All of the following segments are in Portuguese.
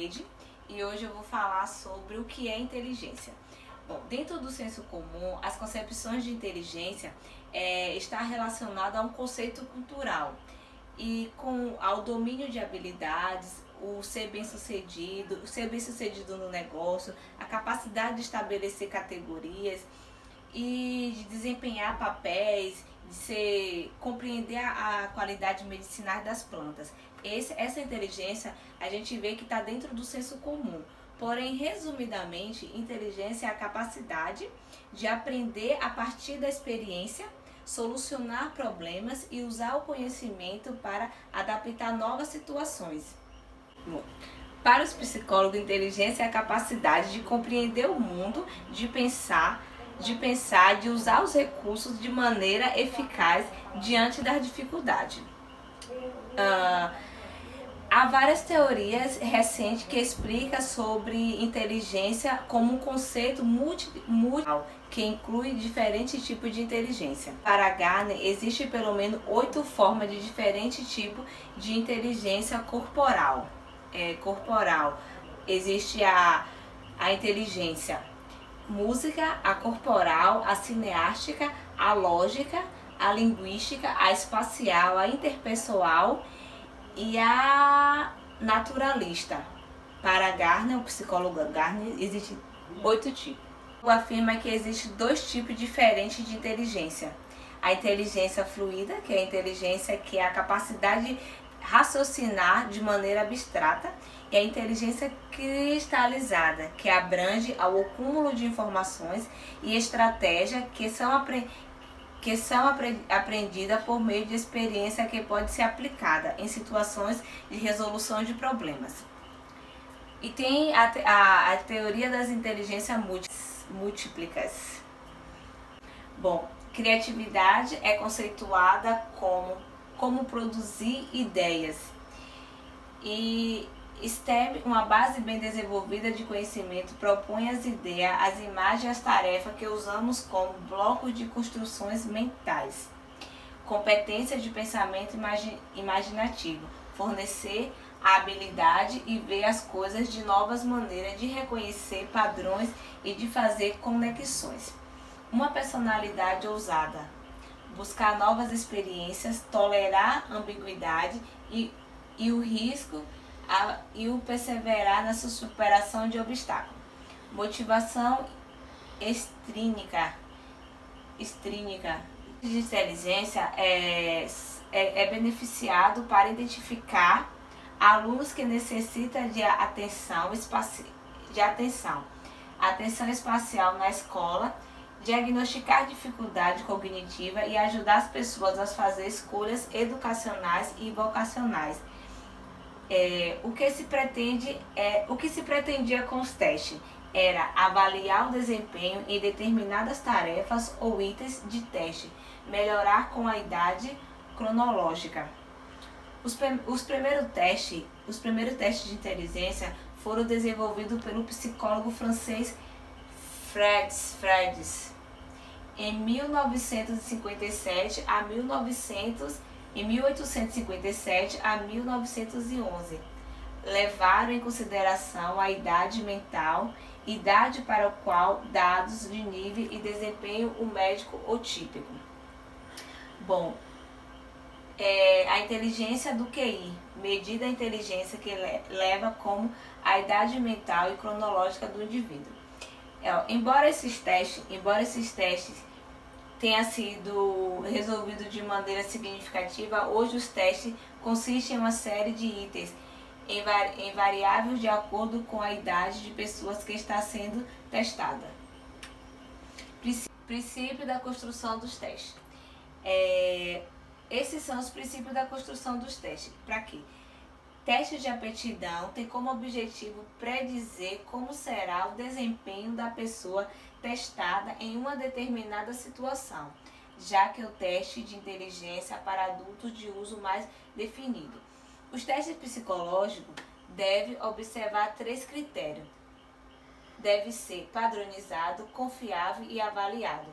Neide e hoje eu vou falar sobre o que é inteligência. Bom, dentro do senso comum, as concepções de inteligência está relacionada a um conceito cultural e ao domínio de habilidades, o ser bem-sucedido no negócio, a capacidade de estabelecer categorias e de desempenhar papéis, compreender a qualidade medicinal das plantas. Essa inteligência a gente vê que está dentro do senso comum. Porém, resumidamente, inteligência é a capacidade de aprender a partir da experiência, solucionar problemas e usar o conhecimento para adaptar novas situações. Bom, para os psicólogos, inteligência é a capacidade de compreender o mundo, de pensar, de usar os recursos de maneira eficaz diante das dificuldades. Há várias teorias recentes que explicam sobre inteligência como um conceito multidimensional que inclui diferentes tipos de inteligência. Para Gardner, existe pelo menos 8 formas de diferentes tipos de inteligência corporal. Existe a inteligência música, a corporal, a cineástica, a lógica, a linguística, a espacial, a interpessoal e a naturalista. Para Gardner, o psicólogo Gardner, existem 8 tipos. Ele afirma que existem 2 tipos diferentes de inteligência. A inteligência fluida, que é a inteligência que é a capacidade de raciocinar de maneira abstrata, e a inteligência cristalizada, que abrange ao acúmulo de informações e estratégias que são aprendidas por meio de experiência que pode ser aplicada em situações de resolução de problemas. E tem a teoria das inteligências múltiplas. Bom, criatividade é conceituada como produzir ideias. E STEM, uma base bem desenvolvida de conhecimento, propõe as ideias, as imagens e as tarefas que usamos como blocos de construções mentais. Competência de pensamento imaginativo, fornecer a habilidade e ver as coisas de novas maneiras, de reconhecer padrões e de fazer conexões. Uma personalidade ousada, buscar novas experiências, tolerar ambiguidade e o risco e o perseverar na sua superação de obstáculos. Motivação extrínseca. De inteligência é beneficiado para identificar alunos que necessitam de atenção espacial na escola, diagnosticar dificuldade cognitiva e ajudar as pessoas a fazer escolhas educacionais e vocacionais. O que se pretendia com os testes era avaliar o desempenho em determinadas tarefas ou itens de teste, melhorar com a idade cronológica. Os primeiros testes de inteligência foram desenvolvidos pelo psicólogo francês Frege em 1857 a 1911. Levaram em consideração a idade mental, idade para a qual dados de nível e desempenho o médico ou típico. Bom, a inteligência do QI, medida a inteligência que leva como a idade mental e cronológica do indivíduo. Embora esses testes tenha sido resolvido de maneira significativa, hoje os testes consistem em uma série de itens em variáveis de acordo com a idade de pessoas que está sendo testada. Princípio da construção dos testes. Esses são os princípios da construção dos testes. Para quê? Testes de aptidão tem como objetivo predizer como será o desempenho da pessoa testada em uma determinada situação, já que o teste de inteligência para adultos de uso mais definido. Os testes psicológicos devem observar 3 critérios. Deve ser padronizado, confiável e avaliado.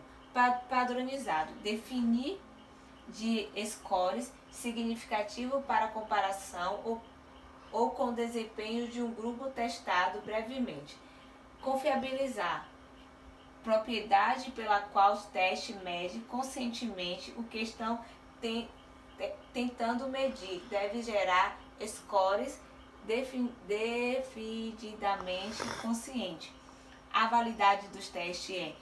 Padronizado, definir de scores significativo para comparação ou ou com desempenho de um grupo testado brevemente. Confiabilizar. Propriedade pela qual os testes medem conscientemente o que estão tentando medir. Deve gerar scores definidamente consciente. A validade dos testes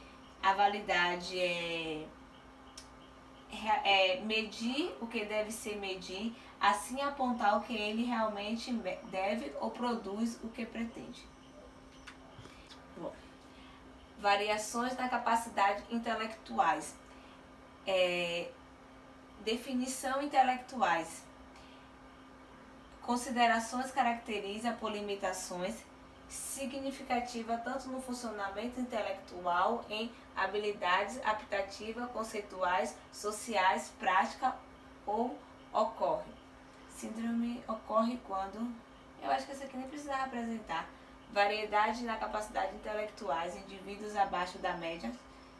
a validade é medir o que deve ser medir, assim apontar o que ele realmente deve ou produz o que pretende. Bom, variações na capacidade intelectuais. Definição intelectuais. Considerações caracteriza por limitações significativa tanto no funcionamento intelectual em habilidades aptativas, conceituais, sociais, prática ou ocorre. Síndrome ocorre quando... Eu acho que essa aqui nem precisava apresentar. Variedade na capacidade intelectuais, indivíduos abaixo da média.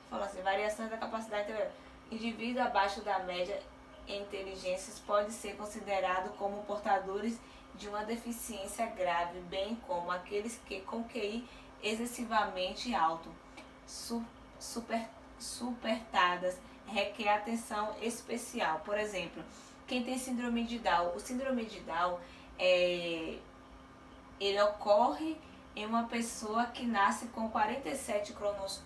Fala assim, variações da capacidade intelectual. Indivíduos abaixo da média em inteligências pode ser considerado como portadores de uma deficiência grave, bem como aqueles que com QI excessivamente alto, supertadas, requer atenção especial. Por exemplo, quem tem síndrome de Down, o síndrome de Down ele ocorre em uma pessoa que nasce com 47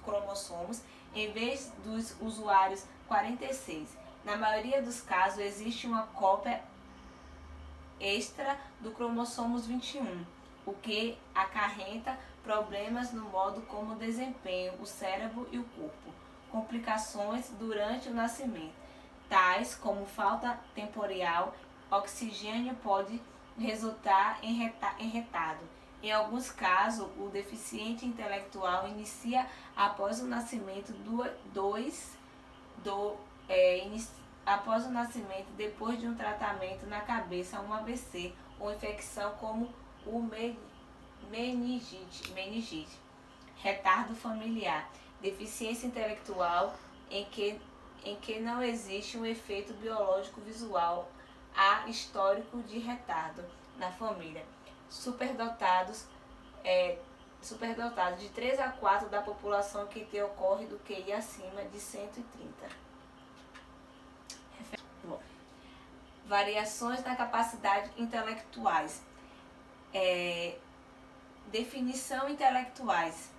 cromossomos, em vez dos usuários 46. Na maioria dos casos, existe uma cópia extra do cromossomo 21, o que acarreta problemas no modo como desempenham o cérebro e o corpo. Complicações durante o nascimento, tais como falta temporal, oxigênio pode resultar em retardo. Em alguns casos, o deficiente intelectual inicia após o nascimento após o nascimento, depois de um tratamento na cabeça, um AVC ou infecção como o meningite. Retardo familiar. Deficiência intelectual em que não existe um efeito biológico visual. Há histórico de retardo na família. Superdotados de 3 a 4 da população que ocorre do QI acima de 130. Bom, variações na capacidade intelectuais. Definição intelectuais.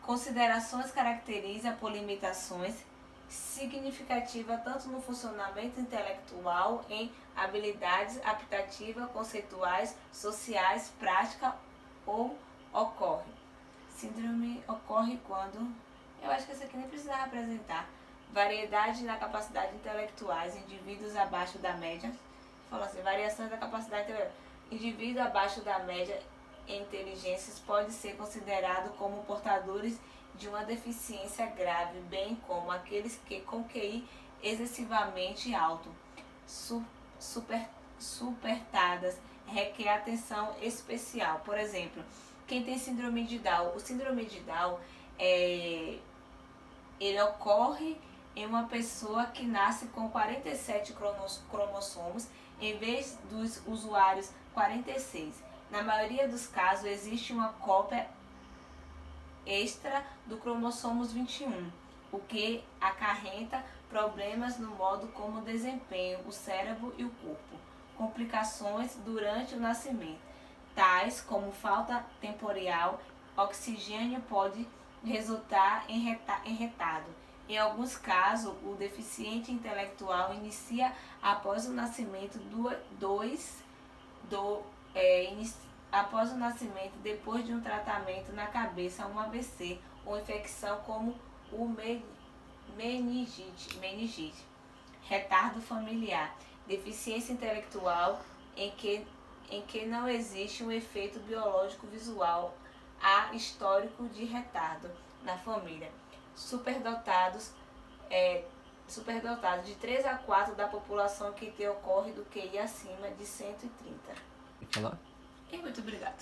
Considerações caracteriza por limitações significativa tanto no funcionamento intelectual em habilidades aptativas, conceituais, sociais, prática ou ocorre. Síndrome ocorre quando... Eu acho que essa aqui nem precisava apresentar. Variedade na capacidade intelectuais, indivíduos abaixo da média. Fala assim, variações da capacidade intelectual. Indivíduos abaixo da média em inteligências pode ser considerado como portadores de uma deficiência grave, bem como aqueles que com QI excessivamente alto, supertadas, requer atenção especial. Por exemplo, quem tem síndrome de Down, o síndrome de Down ele ocorre em uma pessoa que nasce com 47 cromossomos, em vez dos usuários 46. Na maioria dos casos, existe uma cópia extra do cromossomo 21, o que acarreta problemas no modo como desempenham o cérebro e o corpo. Complicações durante o nascimento, tais como falta temporal, oxigênio pode resultar em retardo. Em alguns casos, o deficiente intelectual inicia após o nascimento após o nascimento, depois de um tratamento na cabeça, um AVC ou infecção como o meningite. Retardo familiar. Deficiência intelectual em que não existe um efeito biológico visual. Há histórico de retardo na família. Superdotados de 3 a 4 da população que ocorre do QI acima de 130. Falar? E muito obrigada.